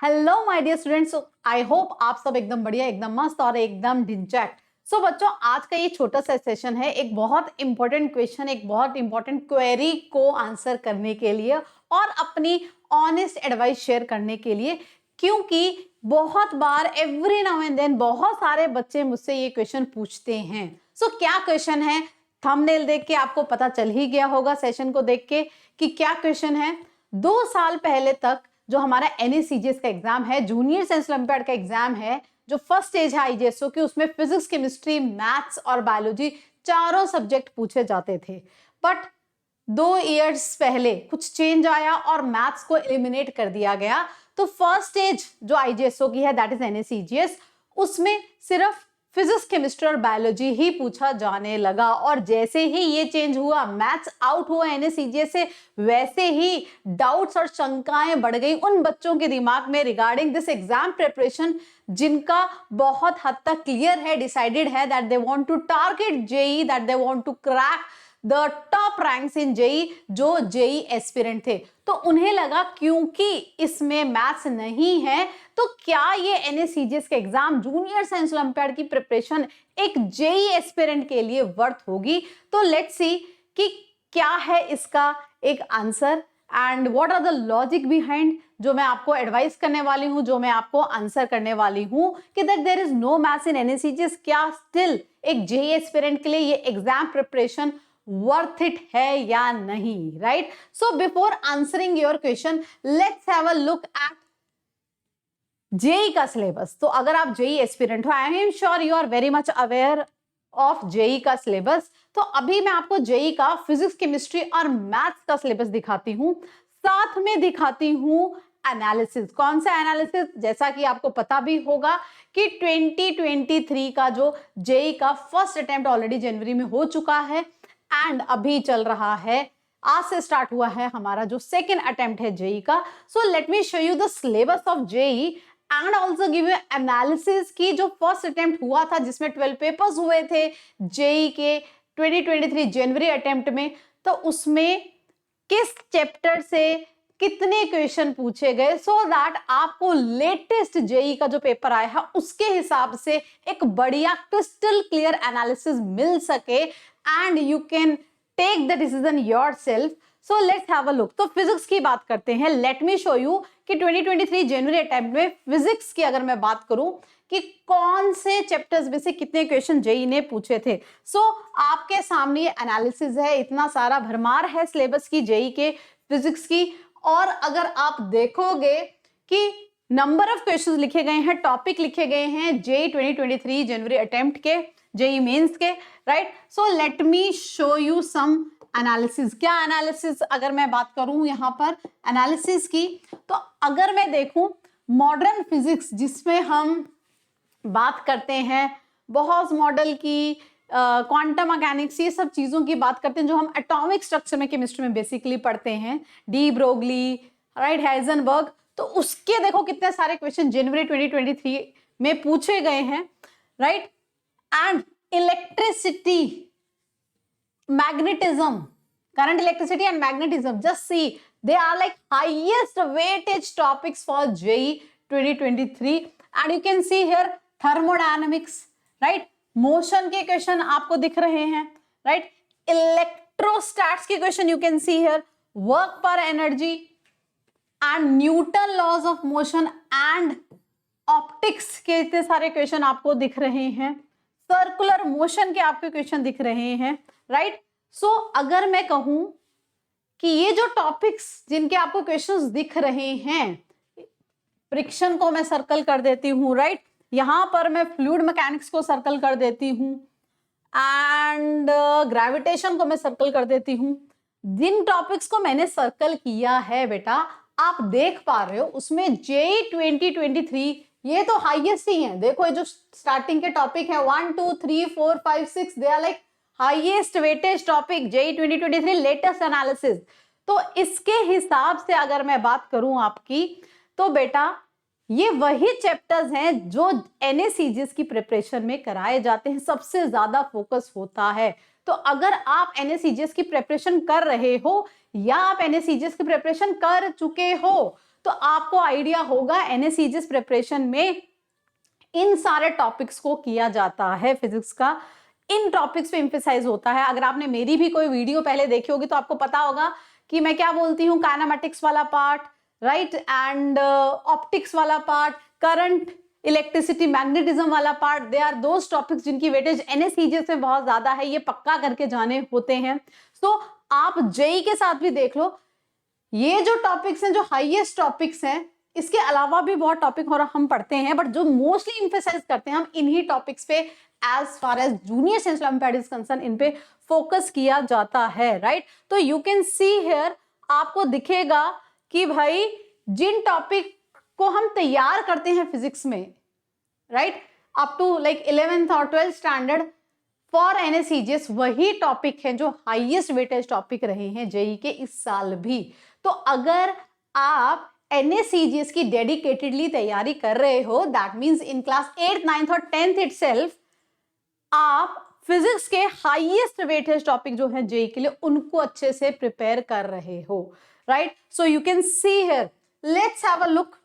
Hello my dear students, I hope आप सब एकदम बढ़िया, एकदम मस्त और एकदम ढिंचैक। सो बच्चों, आज का ये छोटा सा सेशन है एक बहुत इंपॉर्टेंट क्वेश्चन, एक बहुत इंपॉर्टेंट क्वेरी को आंसर करने के लिए और अपनी ऑनेस्ट एडवाइस शेयर करने के लिए, क्योंकि बहुत बार एवरी नाउ एंड देन बहुत सारे बच्चे मुझसे ये क्वेश्चन पूछते हैं। सो क्या क्वेश्चन है? थंबनेल देख के आपको पता चल ही गया होगा, सेशन को देख के, कि क्या क्वेश्चन है। 2 साल पहले तक जो हमारा NACGS का एग्जाम है, जूनियर साइंस ओलंपियाड का एग्जाम है, जो फर्स्ट स्टेज है IGSO की, उसमें फिजिक्स, केमिस्ट्री, मैथ्स और बायोलॉजी चारों सब्जेक्ट पूछे जाते थे। बट 2 इयर्स पहले कुछ चेंज आया और मैथ्स को एलिमिनेट कर दिया गया। तो फर्स्ट स्टेज जो IGSO की है, दैट इज NACGS, उसमें सिर्फ फिजिक्स, केमिस्ट्री और बायोलॉजी ही पूछा जाने लगा। और जैसे ही ये चेंज हुआ, मैथ्स आउट हुआ NACGS से, वैसे ही डाउट्स और शंकाएं बढ़ गई उन बच्चों के दिमाग में रिगार्डिंग दिस एग्जाम प्रिपरेशन, जिनका बहुत हद तक क्लियर है, डिसाइडेड है that they want to target JEE, that they want to crack the top ranks in JEE, जो JEE एस्पिरेंट थे। तो उन्हें लगा क्योंकि इसमें मैथ्स नहीं है, तो क्या ये NACGS के एग्जाम, जूनियर साइंस ओलंपियाड की प्रिपरेशन एक JEE एस्पिरेंट के लिए वर्थ होगी। तो लेट्स सी कि क्या है इसका एक answer and what are the logic behind, जो मैं आपको एडवाइस करने वाली हूं, जो मैं आपको आंसर करने वाली हूं कि that there is no maths in NACGS। क्या स्टिल एक JEE एस्पिरेंट के लिए ये एग्जाम प्रिपरेशन वर्थ इट है या नहीं, right? So before answering your question, let's have a look at JEE का सिलेबस। तो अगर आप JEE एस्पिरेंट हो, I am sure you are very much aware of JEE का सिलेबस। तो अभी मैं आपको JEE का फिजिक्स, केमिस्ट्री और मैथ्स का सिलेबस दिखाती हूँ, साथ में दिखाती हूँ एनालिसिस। कौन सा एनालिसिस? जैसा कि आपको पता भी होगा कि 2023 का जो JEE का फर्स्ट अटेम्प्ट ऑलरेडी जनवरी में हो चुका है एंड अभी चल रहा है, आज से स्टार्ट हुआ है हमारा जो सेकेंड अटेम्प्ट है JEE का। सो let me show you the syllabus of JEE and also give you analysis की जो फर्स्ट अटेम्प्ट हुआ था, जिसमें 12 पेपर्स हुए थे JEE के 2023 जनवरी अटेम्प्ट में। तो उसमें किस चैप्टर से कितने क्वेश्चन पूछे गए, सो दैट आपको लेटेस्ट JEE का जो पेपर आया है उसके हिसाब से एक बढ़िया क्रिस्टल क्लियर एनालिसिस मिल सके and you can take the decision yourself. So let's have a look. तो फिजिक्स की बात करते हैं। लेट मी शो यू कि 2023 जनवरी अटेम्प्ट में फिजिक्स की अगर मैं बात करूं कि कौन से चैप्टर्स में से कितने क्वेश्चन JEE ने पूछे थे। सो आपके सामने एनालिसिस है, इतना सारा भरमार है सिलेबस की JEE के फिजिक्स की। और अगर आप देखोगे कि नंबर ऑफ क्वेश्चंस लिखे गए हैं, टॉपिक लिखे गए हैं JEE 2023 जनवरी अटेम्प्ट के, JEE मेंस के, right? So let me show you some analysis. क्या एनालिसिस? अगर मैं बात करूं यहां पर एनालिसिस की, तो अगर मैं देखूं मॉडर्न फिजिक्स, जिसमें हम बात करते हैं बोहर्स मॉडल की, क्वांटम मैकेनिक्स, ये सब चीजों की बात करते हैं जो हम एटॉमिक स्ट्रक्चर में केमिस्ट्री में बेसिकली पढ़ते हैं, डी ब्रोगली, राइट, हाइजेनबर्ग। तो उसके देखो कितने सारे क्वेश्चन जनवरी 2023 में पूछे गए हैं, right? And electricity, magnetism, current, electricity and magnetism, just see they are like highest weightage topics for JEE 2023 and you can see here thermodynamics, right? motion के क्वेश्चन आपको दिख रहे हैं, right? electrostats के question you can see here, work per energy and Newton laws of motion and optics के इतने सारे question आपको दिख रहे हैं, सर्कुलर मोशन के आपके क्वेश्चन दिख रहे हैं, राइट? सो अगर मैं कहूं कि ये जो टॉपिक्स जिनके आपको क्वेश्चंस दिख रहे हैं, फ्रिक्शन को मैं सर्कल कर देती हूं, राइट? यहां पर मैं फ्लूइड मैकेनिक्स को सर्कल कर देती हूं एंड ग्रेविटेशन को मैं सर्कल कर देती हूं। जिन टॉपिक्स को मैंने सर्कल किया है बेटा, आप देख पा रहे हो उसमें JEE 2023 ये तो हाईएस्ट ही है। देखो ये जो स्टार्टिंग के टॉपिक है 1 2 3 4 5 6, they are like highest weightage topic JEE 2023 latest analysis. तो इसके हिसाब से अगर मैं बात करूं आपकी, तो बेटा ये वही चैप्टर्स हैं जो NACGS की प्रिपरेशन में कराए जाते हैं, सबसे ज्यादा फोकस होता है। तो अगर आप NACGS की प्रिपरेशन कर रहे हो या आप NACGS की प्रिपरेशन कर चुके हो, तो आपको आइडिया होगा NSCGS प्रिपरेशन में इन सारे टॉपिक्स को किया जाता है, फिजिक्स का इन टॉपिक्स पे एम्फेसाइज होता है। अगर आपने मेरी भी कोई वीडियो पहले देखी होगी तो आपको पता होगा कि मैं क्या बोलती हूँ, काइनेमेटिक्स वाला पार्ट, राइट, एंड ऑप्टिक्स वाला पार्ट, करंट, इलेक्ट्रिसिटी, मैग्नेटिज्म वाला part, they are those topics जिनकी वेटेज NSCGS में बहुत ज्यादा है, ये पक्का करके जाने होते हैं। सो आप जेई के साथ भी देख लो, ये जो टॉपिक्स हैं, जो हाईएस्ट टॉपिक्स हैं, इसके अलावा भी बहुत टॉपिक और हम पढ़ते हैं, बट जो मोस्टली इंफेसाइज करते हैं हम इन्हीं टॉपिक्स पे as far as junior science olympiad is concern, इन पे फोकस किया जाता है, राइट। तो यू कैन सी हियर, आपको दिखेगा कि भाई जिन टॉपिक को हम तैयार करते हैं फिजिक्स में, right, up to like 11th और 12th स्टैंडर्ड फॉर NSCGS, वही टॉपिक है जो हाईएस्ट वेटेज टॉपिक रहे हैं जेई के इस साल भी। तो अगर आप NSCGS की डेडिकेटेडली तैयारी कर रहे हो, that means in class 8th, 9th और 10th इटसेल्फ आप फिजिक्स के हाईएस्ट वेटेज टॉपिक जो है जेई के लिए, उनको अच्छे से प्रिपेयर कर रहे हो, right. So you can see here, let's have a look.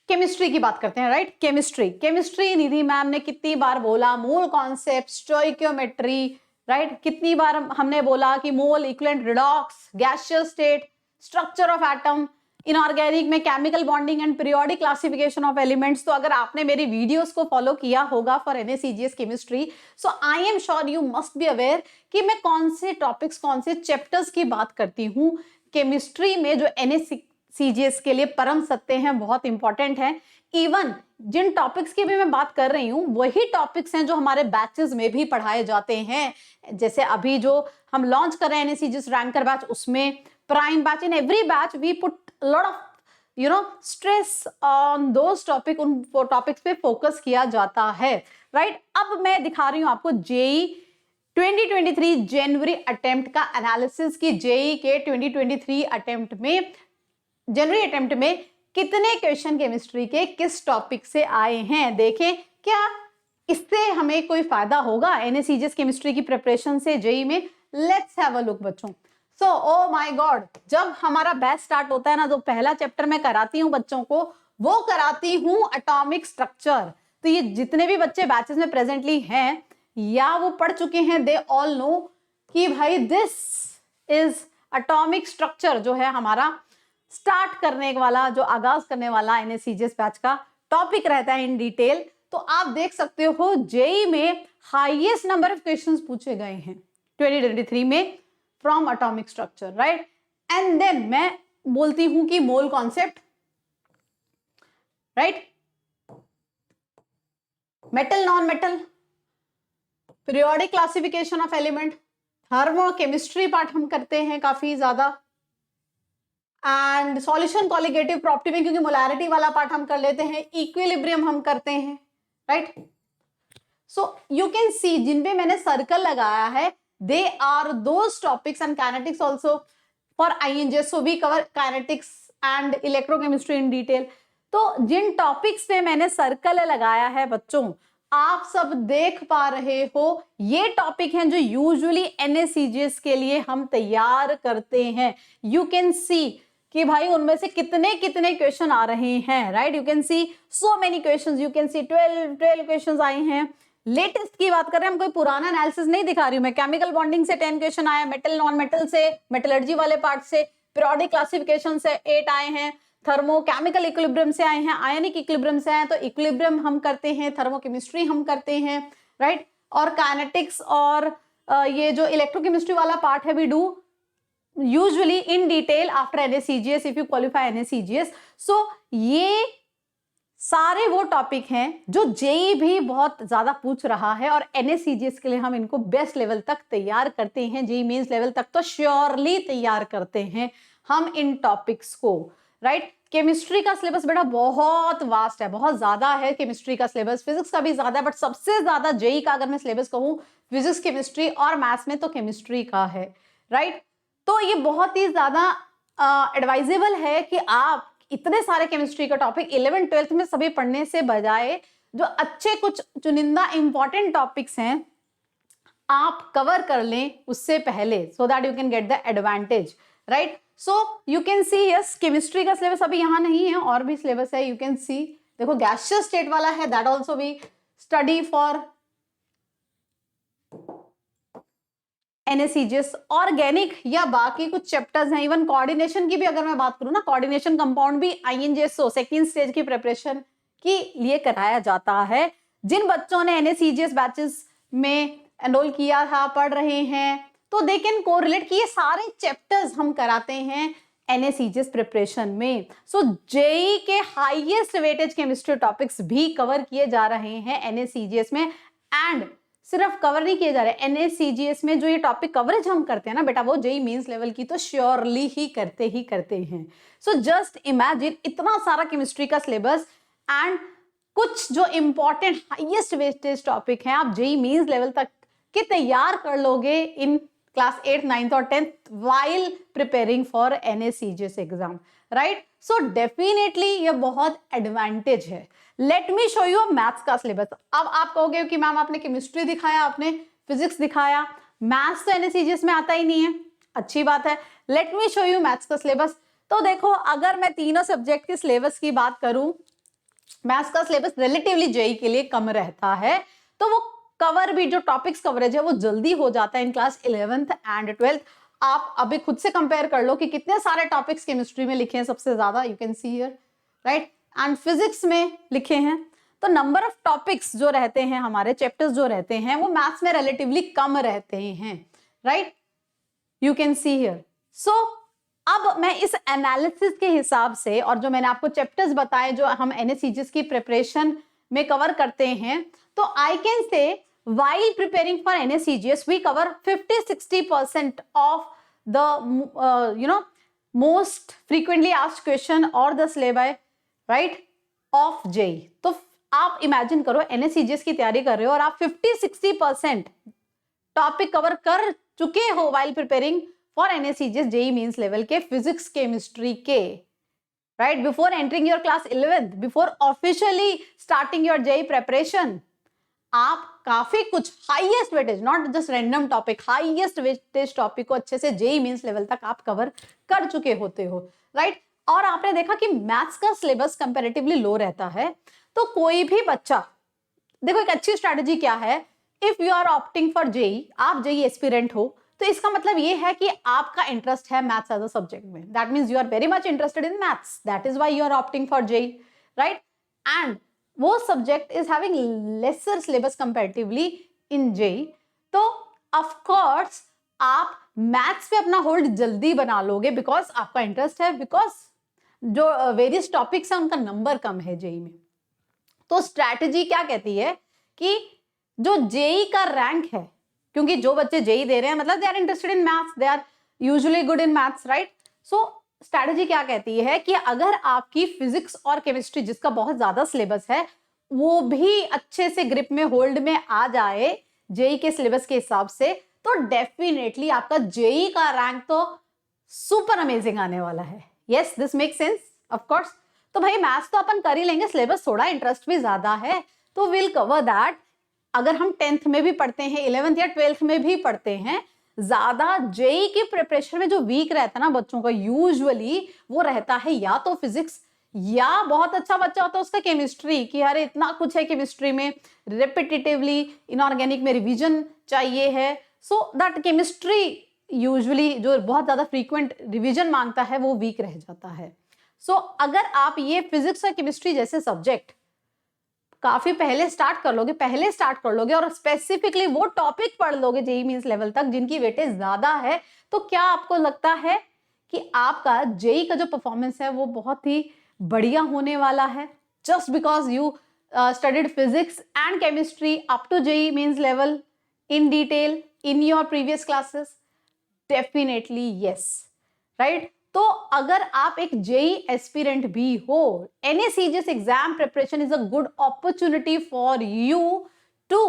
Chemistry की बात करते हैं, राइट। केमिस्ट्री निधि मैम ने कितनी बार बोला, मोल कॉन्सेप्ट, स्टोइकियोमेट्री, राइट, कितनी बार हमने बोला कि mole, equivalent, redox, gaseous state, structure of atom, inorganic में chemical bonding and periodic classification of elements. तो अगर आपने मेरी वीडियोस को फॉलो किया होगा for NSCGS chemistry, so I am sure you must be aware कि मैं कौन से टॉपिक्स, कौन से चैप्टर्स की बात करती हूँ केमिस्ट्री में, जो NSCGS के लिए परम सत्य हैं, बहुत इंपॉर्टेंट है। इवन जिन टॉपिक्स की भी मैं बात कर रही हूँ, वही टॉपिक्स हैं जो हमारे बैचेस में भी पढ़ाए जाते हैं। जैसे अभी जो हम लॉन्च कर रहे हैं NSCGS रैंकर बैच, उसमें prime batch, in every batch we put lot of stress on those topic, उन टॉपिक्स पे फोकस किया जाता है, राइट। अब मैं दिखा रही हूँ आपको जेई 2023 जनवरी अटेम्प्ट का एनालिसिस, की जेई के 2023 अटेम्प्ट में, जनवरी अटेम्प्ट में कितने क्वेश्चन केमिस्ट्री के किस टॉपिक से आए हैं। देखें क्या इससे हमें कोई फायदा होगा NSCGS केमिस्ट्री की प्रिपरेशन से जेई में। लेट्स हैव अ लुक बच्चों। सो ओ माय गॉड, जब हमारा बैच स्टार्ट होता है ना, तो पहला चैप्टर मैं कराती हूँ बच्चों को, वो कराती हूँ एटॉमिक स्ट्रक्चर। तो ये जितने भी बच्चे बैचेस में प्रेजेंटली हैं या वो पढ़ चुके हैं, दे ऑल नो कि भाई दिस इज एटॉमिक स्ट्रक्चर, जो है हमारा स्टार्ट करने वाला, जो आगाज करने वाला NSCGS बैच का टॉपिक रहता है इन डिटेल। तो आप देख सकते हो जेई में हाईएस्ट नंबर ऑफ क्वेश्चंस पूछे गए हैं 2023 में from atomic structure, right. And then मैं बोलती हूं कि mole concept, right, metal, non metal, periodic classification of element, thermochemistry part हम करते हैं काफी ज्यादा, एंड सॉल्यूशन कॉलिगेटिव प्रॉपर्टी में, क्योंकि मोलैरिटी वाला पार्ट हम कर लेते हैं, इक्विलिब्रियम हम करते हैं, right. So you can see, जिनपे मैंने सर्कल लगाया है, they are those topics, and kinetics also for INJ, so we cover kinetics and electrochemistry in detail. तो जिन टॉपिक्स पे मैंने सर्कल लगाया है बच्चों, आप सब देख पा रहे हो, ये टॉपिक हैं जो यूजुअली NSCGS के लिए हम तैयार करते हैं। यू कैन सी कि भाई उनमें से कितने कितने क्वेश्चन आ रहे हैं, right. You can C so many questions, you can C 12 questions आए हैं। लेटेस्ट की बात करें, हम कोई पुराना एनालिसिस नहीं दिखा रही हूं मैं। केमिकल बॉन्डिंग से 10 क्वेश्चन आए, मेटल नॉन मेटल से, मेटलर्जी वाले पार्ट से, पीरियोडिक क्लासिफिकेशन से 8 आए हैं, थर्मोकेमिकल इक्विलिब्रियम से आए हैं, आयनिक इक्विलिब्रियम से आए, तो इक्विलिब्रियम हम करते हैं, थर्मोकेमिस्ट्री हम करते हैं, राइट। और काइनेटिक्स और ये जो इलेक्ट्रोकेमिस्ट्री वाला पार्ट है, we do usually in detail after NSCGS if you qualify NSCGS। सो ये सारे वो टॉपिक हैं जो जेई भी बहुत ज्यादा पूछ रहा है, और NSCGS के लिए हम इनको बेस्ट लेवल तक तैयार करते हैं, जेई मेंस लेवल तक तो श्योरली तैयार करते हैं हम इन टॉपिक्स को, राइट। केमिस्ट्री का सिलेबस बेटा बहुत वास्ट है, बहुत ज्यादा है केमिस्ट्री का सिलेबस, फिजिक्स का भी ज्यादा है, बट सबसे ज्यादा जेई का अगर मैं सिलेबस कहूँ फिजिक्स, केमिस्ट्री और मैथ्स में, तो केमिस्ट्री का है, राइट। तो ये बहुत ही ज्यादा एडवाइजेबल है कि आप इतने सारे केमिस्ट्री का टॉपिक 11th 12th में सभी पढ़ने से बजाय, जो अच्छे कुछ चुनिंदा इंपॉर्टेंट टॉपिक्स हैं आप कवर कर लें उससे पहले, so that you can get the advantage, right. So you can C yes chemistry का सिलेबस अभी यहाँ नहीं है, और भी सिलेबस है, यू कैन सी। देखो गैसियस स्टेट वाला है, that also we study for NaCGS। Organic या बाकी कुछ चैप्टर्स हैं, इवन कोऑर्डिनेशन की भी अगर मैं बात करूं ना, कोऑर्डिनेशन कंपाउंड भी INJSO सेकेंड स्टेज की प्रिपरेशन के लिए कराया जाता है। जिन बच्चों ने NaCGS बैचेस में एनरोल किया था, पढ़ रहे हैं, तो दे कैन कोरिलेट कि ये सारे चैप्टर्स हम कराते हैं NaCGS प्रिपरेशन में। सो जेई के हाईएस्ट वेटेज केमिस्ट्री टॉपिक्स भी कवर किए जा रहे हैं NaCGS में। एंड सिर्फ कवर नहीं किए जा रहे, NaCGS में जो ये टॉपिक कवरेज हम करते हैं ना बेटा, वो जेई मेंस लेवल की तो श्योरली ही करते हैं। सो जस्ट इमेजिन इतना सारा केमिस्ट्री का सिलेबस एंड कुछ जो इंपॉर्टेंट हाईएस्ट वेटेज टॉपिक हैं आप जेई मेंस लेवल तक के तैयार कर लोगे इन क्लास 8, 9th और 10th while preparing for NaCGS exam, right? So definitely ये बहुत एडवांटेज है। Late me show you maths का सिलेबस। अब आप कहोगे कि मैम आपने केमिस्ट्री दिखाया, आपने फिजिक्स दिखाया, मैथ्स तो NaCGS में आता ही नहीं है। अच्छी बात है, late me show you maths का सिलेबस। तो देखो अगर मैं तीनों सब्जेक्ट के सिलेबस की बात करूं, मैथ्स का सिलेबस रिलेटिवली जेई के लिए कम रहता है, तो वो कवर भी जो टॉपिक्स कवरेज है वो जल्दी हो जाता है in class 11th and 12th। आप अभी खुद से कंपेयर कर लो कि कितने सारे टॉपिक्स केमिस्ट्री में लिखे हैं सबसे ज्यादा, you can see here, right? And physics में लिखे हैं। तो नंबर ऑफ टॉपिक्स जो रहते हैं, हमारे चैप्टर्स जो रहते हैं, वो मैथ्स में रिलेटिवली कम रहते हैं, right? You can see here. So अब मैं इस एनालिसिस के हिसाब से, और जो मैंने आपको चैप्टर्स बताए जो हम NaCGS की प्रिपरेशन में कवर करते हैं, तो I can say while preparing for NaCGS we cover 50-60% of the most frequently asked question or the syllabi, right, of JEE। तो आप इमेजिन करो NaCGS की तैयारी कर रहे हो और आप 50-60% टॉपिक कवर कर चुके हो while preparing for NaCGS JEE means level के फिजिक्स केमिस्ट्री के, right, before entering your class 11th, before officially starting your JEE preparation। आप काफी कुछ highest weightage, not just random topic, highest weightage topic को अच्छे से जेई मींस लेवल तक आप कवर कर चुके होते हो, राइट? और आपने देखा कि मैथ्स का सिलेबस कंपैरेटिवली लो रहता है, तो कोई भी बच्चा, देखो एक अच्छी स्ट्रैटेजी क्या है, if you are opting for JEE, आप जेई एस्पिरेंट हो, तो इसका मतलब ये है कि आपका इंटरेस्ट है मैथ्स एज अ सब्जेक्ट में। That means you are very much interested in maths, that is why you are opting for JEE, right? And वो subject is having lesser syllabus comparatively in JEE, तो of course आप maths पे अपना hold जल्दी बना लोगे because आपका interest है, बिकॉज जो वेरियस टॉपिक्स हैं उनका नंबर कम है जेई में। तो स्ट्रैटेजी क्या कहती है कि जो जेई का रैंक है, क्योंकि जो बच्चे जेई दे रहे हैं मतलब they are interested in maths, they are usually good in maths, right? So strategy क्या कहती है कि अगर आपकी फिजिक्स और केमिस्ट्री जिसका बहुत ज्यादा सिलेबस है वो भी अच्छे से ग्रिप में, होल्ड में आ जाए जेई के सिलेबस के हिसाब से, तो डेफिनेटली आपका जेई का रैंक तो सुपर अमेजिंग आने वाला है। Yes, this make sense, of course. तो भाई मैथ्स तो अपन कर ही लेंगे, सिलेबस थोड़ा इंटरेस्ट भी ज्यादा है तो विल कवर दैट। अगर हम 10th में भी पढ़ते हैं, 11th या 12th में भी पढ़ते हैं, ज्यादा जेई की प्रिपरेशन में जो वीक रहता है ना बच्चों का, यूजुअली वो रहता है या तो फिजिक्स, या बहुत अच्छा बच्चा होता है उसका केमिस्ट्री, कि अरे इतना कुछ है केमिस्ट्री में, रिपीटेटिवली इनऑर्गेनिक में रिवीजन चाहिए है, सो दैट केमिस्ट्री यूजुअली जो बहुत ज्यादा फ्रीक्वेंट रिवीजन मांगता है वो वीक रह जाता है। सो अगर आप ये फिजिक्स और केमिस्ट्री जैसे सब्जेक्ट काफी पहले स्टार्ट कर लोगे और स्पेसिफिकली वो टॉपिक पढ़ लोगे जेई मींस लेवल तक जिनकी वेटेज ज्यादा है, तो क्या आपको लगता है कि आपका जेई का जो परफॉर्मेंस है वो बहुत ही बढ़िया होने वाला है, just because you studied physics and chemistry up to JEE mains level in detail in your previous classes? Definitely yes, right? तो अगर आप एक जेई एस्पिरेंट भी हो, NaCGS exam preparation is a good opportunity for you to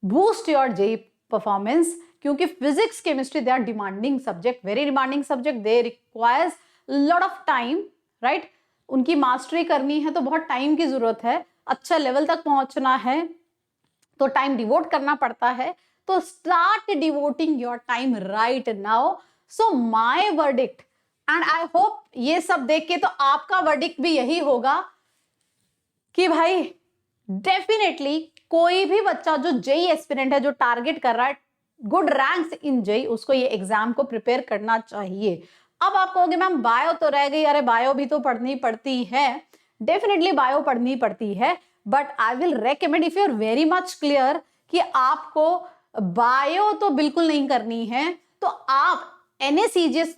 boost your JEE performance, क्योंकि physics chemistry they are demanding subject, very demanding subject, they requires lot of time, right? उनकी mastery करनी है तो बहुत time की जरूरत है, अच्छा लेवल तक पहुंचना है तो टाइम डिवोट करना पड़ता है। तो start devoting your time right now. So my verdict, and I hope ये सब देख के तो आपका वर्डिक्ट भी यही होगा कि भाई डेफिनेटली कोई भी बच्चा जो जेई एस्पिरेंट है, जो टारगेट कर रहा है गुड रैंक्स इन जेई, उसको ये एग्जाम को प्रिपेयर करना चाहिए। अब आप कहोगे मैम बायो तो रह गई, अरे बायो भी तो पढ़नी पड़ती है। डेफिनेटली बायो पढ़नी पड़ती है, but I will recommend if you are very much clear कि आपको बायो तो बिल्कुल नहीं करनी है, तो आप एनएसीजीएस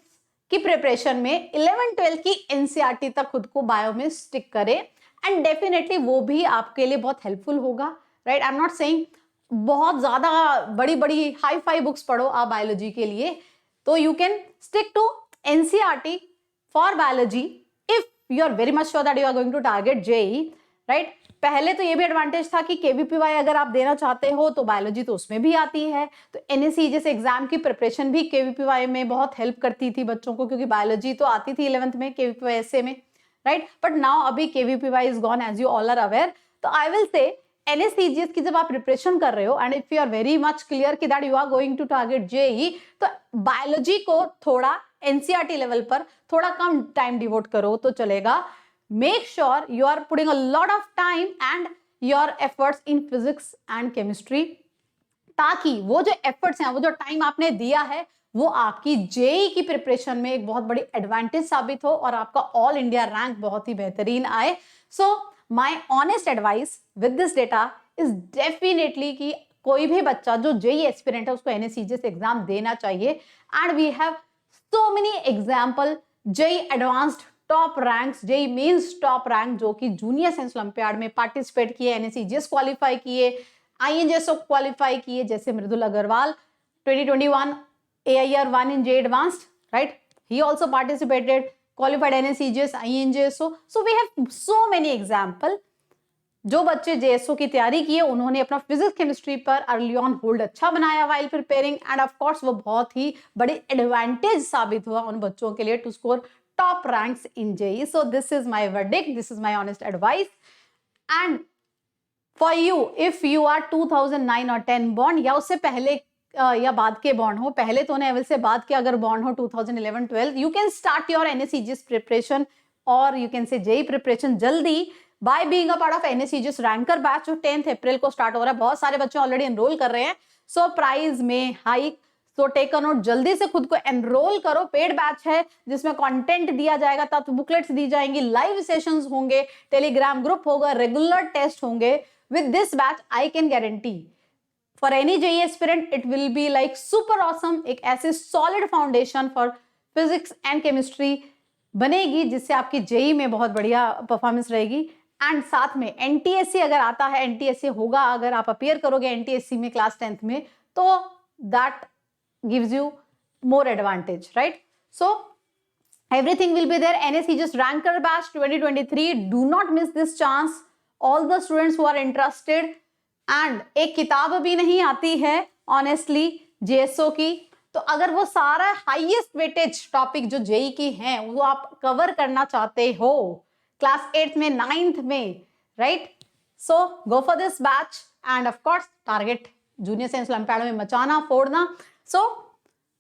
की प्रिपरेशन में 11-12 की एनसीईआरटी तक खुद को बायो में स्टिक करें, एंड डेफिनेटली वो भी आपके लिए बहुत हेल्पफुल होगा, right. I am not saying बहुत ज्यादा बड़ी बड़ी हाई फाई बुक्स पढ़ो आप बायोलॉजी के लिए, तो you can stick to NCERT for biology if you are very much sure that you are going to target JEE, right. पहले तो ये भी एडवांटेज था कि केवीपीवाई अगर आप देना चाहते हो तो बायोलॉजी तो उसमें भी आती है, तो एनएससी जैसे एग्जाम की प्रिपरेशन भी केवीपीवाई में बहुत हेल्प करती थी बच्चों को, क्योंकि बायोलॉजी तो आती थी 11th में केवीपीवाई एसए में, राइट। बट नाउ अभी KVPY is gone as you all are aware, तो आई विल से एनएससीजीएस की जब आप प्रिपरेशन कर रहे हो and if you are very much clear कि that you are going to target JEE, तो बायोलॉजी को थोड़ा एनसीईआरटी लेवल पर थोड़ा कम टाइम डिवोट करो तो चलेगा। Make sure you are putting a lot of time and your efforts in physics and chemistry, ताकि वो जो efforts हैं, वो जो time आपने दिया है, वो आपकी जेई की प्रिपरेशन में एक बहुत बड़ी एडवांटेज साबित हो और आपका ऑल इंडिया रैंक बहुत ही बेहतरीन आए। So my honest advice with this data is definitely कि कोई भी बच्चा जो जेई एस्पिरेंट है उसको एनएससीजीएस एग्जाम देना चाहिए, and we have so many example JEE advanced top ranks, JEE mains top rank जो कि जूनियर साइंस ओलंपियाड में पार्टिसिपेट किए, एनएससीजीएस क्वालिफाई किए, आईएनजेएसओ क्वालिफाई किए, जैसे मृदुल Agarwal 2021 AIR1 in J Advanced, right? He also participated, qualified NSCGS, INJSO. So we have so many example. जो बच्चे JSO की तैयारी किए उन्होंने अपना फिजिक्स केमिस्ट्री पर अर्ली ऑन होल्ड अच्छा बनाया while preparing, end of course वो बहुत ही बड़ी एडवांटेज साबित हुआ उन बच्चों के लिए to score top ranks in JEE. So this is my verdict, this is my honest advice. And for you, if you are 2009 or 10 born या उससे पहले या बाद के बॉर्न हो, पहले तो लेवल से बाद के अगर बॉर्न हो 2011-12, you can start your NSCGS preparation or you can say JEE preparation जल्दी by being a part of NSCGS ranker batch जो 10th अप्रैल को स्टार्ट हो रहा है। बहुत सारे बच्चे ऑलरेडी एनरोल कर रहे हैं, सो प्राइज में हाइक, तो टेक अ नोट, जल्दी से खुद को एनरोल करो। पेड बैच है जिसमें कंटेंट दिया जाएगा, तत्व बुकलेट्स दी जाएंगी, लाइव सेशंस होंगे, टेलीग्राम ग्रुप होगा, रेगुलर टेस्ट होंगे। With this batch I can guarantee for any JEE aspirant it will be like super awesome. एक ऐसे solid foundation for physics and chemistry बनेगी जिससे आपकी जेईई में बहुत बढ़िया परफॉर्मेंस रहेगी। एंड साथ में एनटीएससी अगर आता है, एनटीएससी होगा, अगर आप अपियर करोगे एनटीएससी में क्लास 10th में, तो that gives you more advantage, right? So everything will be there. NSCGS ranker batch 2023, do not miss this chance, all the students who are interested. And एक किताब भी नहीं आती है honestly जेएसओ की, तो अगर वो सारा हाईएस्ट वेटेज टॉपिक जो जेई की हैं वो आप कवर करना चाहते हो क्लास 8th में, 9th में, right? So go for this batch and of course target junior science olympiad में मचाना, फोड़ना. So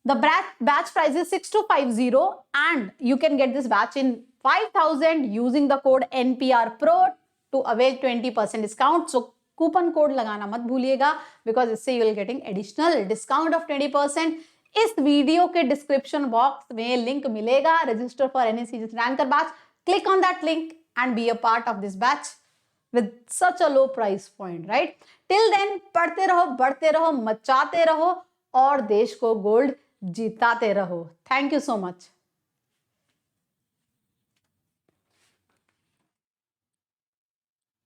the batch price is 6250 and you can get this batch in 5000 using the code NPRPRO to avail 20% discount. So coupon code लगाना मत भूलिएगा because इससे you will getting additional discount of 20%. इस video के description box में link मिलेगा, register for NSCGS ranker batch. Click on that link and be a part of this batch with such a low price point, right? Till then पढ़ते रहो, बढ़ते रहो, मचाते रहो और देश को गोल्ड जीताते रहो. Thank you so much.